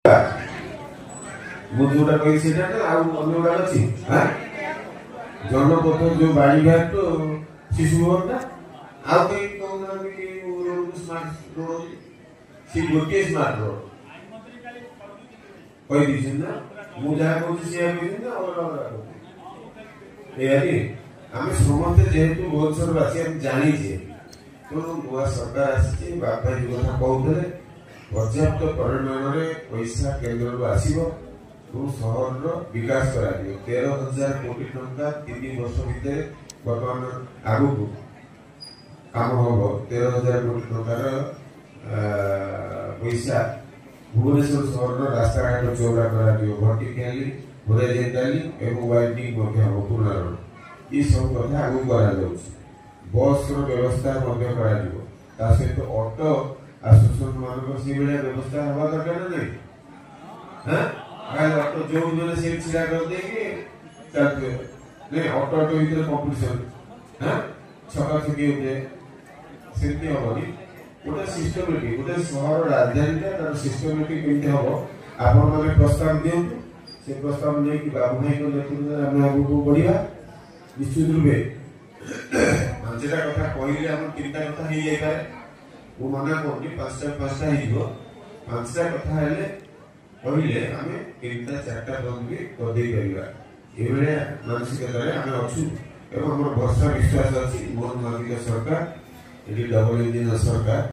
ମୁଁ ଯୋଉଟା କହି ସେଇଟା ନା ଆଉ ଅନ୍ୟ ଗୁଡା ଅଛି ଜନପଥ ଯୋଉ ବାଳିଘାଟ ଶିଶୁ ଭବନଟା ଆଉ କେହି କହୁନାହାନ୍ତି କି ସ୍ମାର୍ଟ ରୋଡ ସେ ଗୋଟିଏ ସ୍ମାର୍ଟ ରୋଡ କହିଦେଇଛନ୍ତି ନା ମୁଁ ଯାହା କହୁଛି ସେଇଆ କହିଛନ୍ତି ନା ଅଲଗା ଅଲଗା କହୁଛି ଏଇଆ ଆମେ ସମସ୍ତେ ଯେହେତୁ ଭୁବନେଶ୍ୱରବାସୀ ଆମେ ଜାଣିଛେ ତେଣୁ ନୂଆ ସରକାର ଆସିଛି ବାପା ଯୋଉ କଥା କହୁଥିଲେ पर्याप्त परिमाण में पैसा केन्द्र आसव सहर विकास कर 13,000 कोटी टंका 3 वर्ष भितर बर्तमान आगु काम हम 13,000 कोटी टंकार पैसा भुवनेश्वर सहर रास्ता घाट चौड़ा कर भर्टिकाली होरिजेंटाली एवं वाइडनिंग हम पुराण ये सब कथा आगु बस व्यवस्था सहित ऑटो आसोसिएशन मानक से भाया व्यवस्था हवा दरकार ना नहीं ऑटो जो मैंने सीट छिड़ा कर देंगे चलते नहीं ऑटो ऑटो भीतर कंपटीशन छका छकी होते सेमती हेनी गोटे सिस्टमेटिक गोटे सहर राजधानी सिस्टमेटिक केमती हम आपण मैंने प्रस्ताव दिंतु से प्रस्ताव नहीं कि बाबू भाई को नेतृत्व आम आगे बढ़ा निश्चित रूपे पांचटा कथा कहले आम 3टा कथा हो जाए वो मना करनी 5टा कथा हेले कहले आमे 3टा 4टा बंद भी कर दे परिबा एबे मानसिकता रे आमे अछु एवं हमर वर्षा विश्वास अछि मोहन मालवीय सरकार एटी डबल इंजन सरकार।